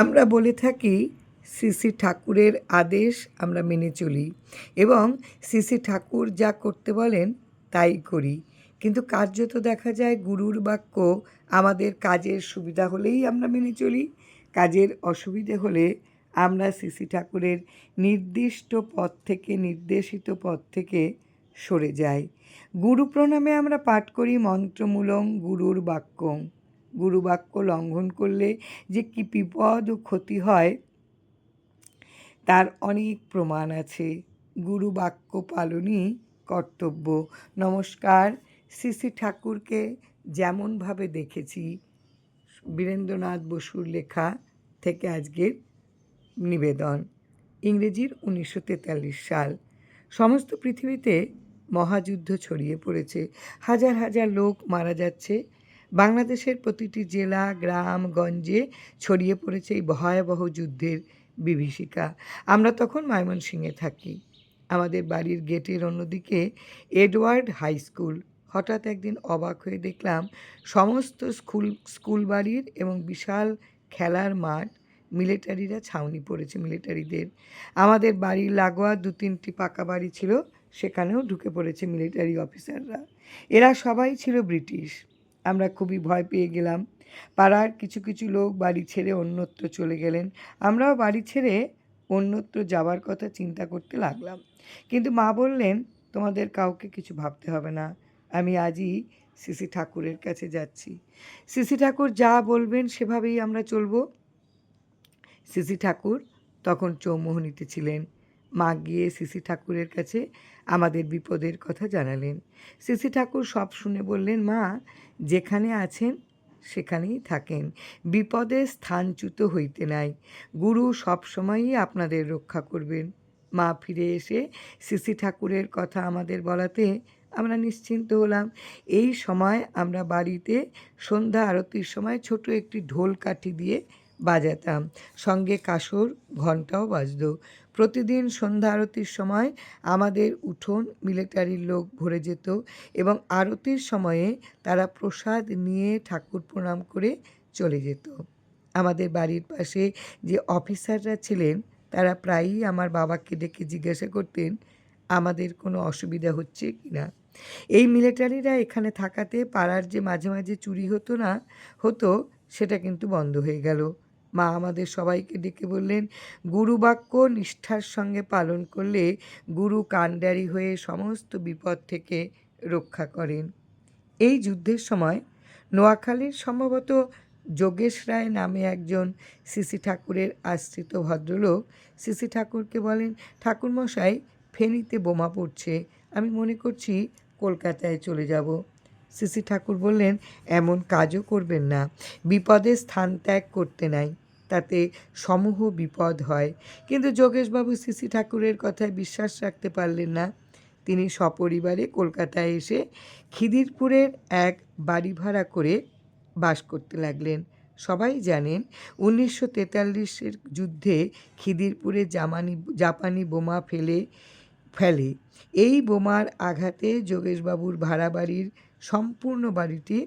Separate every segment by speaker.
Speaker 1: আমরা বলে থাকি শ্রী শ্রী ঠাকুরের আদেশ আমরা মেনে চলি এবং শ্রী শ্রী ঠাকুর যা করতে বলেন তাই করি, কিন্তু কার্যত দেখা যায় গুরুর বাক্য আমাদের কাজের সুবিধা হলেই আমরা মেনে চলি, কাজের অসুবিধে হলে আমরা শ্রী শ্রী ঠাকুরের নির্দিষ্ট পথ থেকে নির্দেশিত পথ থেকে সরে যাই। গুরু প্রণামে আমরা পাঠ করি মন্ত্রমূলং গুরুর বাক্যং। গুরু বাক্য লঙ্ঘন করলে যে কী বিপদ ও ক্ষতি হয় তার অনেক প্রমাণ আছে। গুরু বাক্য পালনই কর্তব্য। নমস্কার। শ্রী শ্রী ঠাকুরকে যেমনভাবে দেখেছি, বীরেন্দ্রনাথ বসুর লেখা থেকে আজকের নিবেদন। ইংরেজির 1943 সাল। সমস্ত পৃথিবীতে মহাযুদ্ধ ছড়িয়ে পড়েছে, হাজার হাজার লোক মারা যাচ্ছে। বাংলাদেশের প্রতিটি জেলা গ্রাম গঞ্জে ছড়িয়ে পড়েছে এই ভয়াবহ যুদ্ধের বিভীষিকা। আমরা তখন ময়মনসিংহে থাকি। আমাদের বাড়ির গেটের অন্যদিকে এডওয়ার্ড হাই স্কুল। হঠাৎ একদিন অবাক হয়ে দেখলাম সমস্ত স্কুল বাড়ির এবং বিশাল খেলার মাঠ মিলিটারিরা ছাউনি পড়েছে। মিলিটারিদের আমাদের বাড়ির লাগোয়া 2-3টি পাকা বাড়ি ছিল, সেখানেও ঢুকে পড়েছে মিলিটারি অফিসাররা। এরা সবাই ছিল ব্রিটিশ। আমরা খুবই ভয় পেয়ে গেলাম। পাড়ার কিছু কিছু লোক বাড়ি ছেড়ে অন্যত্র চলে গেলেন। আমরাও বাড়ি ছেড়ে অন্যত্র যাওয়ার কথা চিন্তা করতে লাগলাম, কিন্তু মা বললেন, তোমাদের কাউকে কিছু ভাবতে হবে না, আমি আজই শ্রী শ্রী ঠাকুরের কাছে যাচ্ছি। শ্রী শ্রী ঠাকুর যা বলবেন সেভাবেই আমরা চলব। শ্রী শ্রী ঠাকুর তখন চৌমোহনীতে ছিলেন। মা গিয়ে শ্রী শ্রী ঠাকুরের কাছে আমাদের বিপদের কথা জানালেন। শ্রী শ্রী ঠাকুর সব শুনে বললেন, মা যেখানে আছেন সেখানেই থাকেন, বিপদে স্থানচ্যুত হইতে নাই, গুরু সবসময়ই আপনাদের রক্ষা করবেন। মা ফিরে এসে শ্রী শ্রী ঠাকুরের কথা আমাদের বলাতে আমরা নিশ্চিন্ত হলাম। এই সময় আমরা বাড়িতে সন্ধ্যা আরতির সময় ছোট একটি ঢোল কাঠি দিয়ে বাজাতাম, সঙ্গে কাসর ঘণ্টাও বাজত। প্রতিদিন সন্ধ্যা আরতির সময় আমাদের উঠোন মিলিটারির লোক ভরে যেত এবং আরতির সময়ে তারা প্রসাদ নিয়ে ঠাকুর প্রণাম করে চলে যেত। আমাদের বাড়ির পাশে যে অফিসাররা ছিলেন তারা প্রায়ই আমার বাবাকে ডেকে জিজ্ঞাসা করতেন আমাদের কোনো অসুবিধা হচ্ছে কি না। এই মিলিটারিরা এখানে থাকাতে পাড়ার যে মাঝে মাঝে চুরি হতো সেটা কিন্তু বন্ধ হয়ে গেল। মা আমাদের সবাইকে ডেকে বললেন, গুরুবাক্য নিষ্ঠার সঙ্গে পালন করলে গুরু কাণ্ডারি হয়ে সমস্ত বিপদ থেকে রক্ষা করেন। এই যুদ্ধের সময় নোয়াখালীর সম্ভবত যোগেশ রায় নামে একজন শ্রী শ্রী ঠাকুরের আশ্রিত ভদ্রলোক শ্রী শ্রী ঠাকুরকে বলেন, ঠাকুরমশাই ফেনীতে বোমা পড়ছে, আমি মনে করছি কলকাতায় চলে যাব। শ্রী শ্রী ঠাকুর বললেন, এমন কাজও করবেন না, বিপদে স্থান ত্যাগ করতে নাই, তাতে সমূহ বিপদ হয়। কিন্তু যোগেশবাবু শ্রী শ্রী ঠাকুরের কথায় বিশ্বাস রাখতে পারলেন না। তিনি সপরিবারে কলকাতায় এসে খিদিরপুরের এক বাড়ি ভাড়া করে বাস করতে লাগলেন। সবাই জানেন 1943-এর যুদ্ধে খিদিরপুরে জাপানি বোমা ফেলে এই বোমার আঘাতে যোগেশবাবুর ভাড়া বাড়ির সম্পূর্ণ বাড়িটি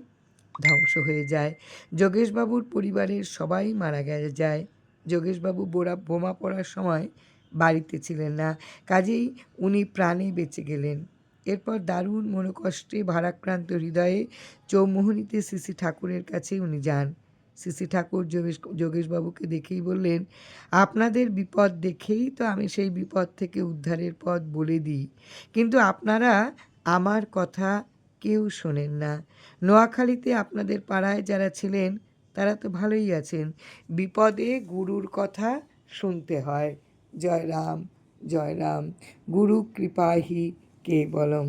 Speaker 1: ধ্বংস হয়ে যায়। যোগেশবাবুর পরিবারের সবাই মারা যায়। যোগেশবাবু বোমা পড়ার সময় বাড়িতে ছিলেন না, কাজেই উনি প্রাণে বেঁচে গেলেন। এরপর দারুণ মনোকষ্টে ভারাক্রান্ত হৃদয়ে চৌমোহনীতে শ্রী শ্রী ঠাকুরের কাছে উনি যান। শ্রী শ্রী ঠাকুর যোগেশবাবুকে দেখেই বললেন, আপনাদের বিপদ দেখেই তো আমি সেই বিপদ থেকে উদ্ধারের পথ বলে দিই, কিন্তু আপনারা আমার কথা কেউ শোনেন না। নোয়াখালীতে আপনাদের পাড়ায় যারা ছিলেন তারা তো ভালোই আছেন, বিপদে গুরুর কথা শুনতে হয়। জয় রাম, জয় রাম, গুরু কৃপাহি কেবলম।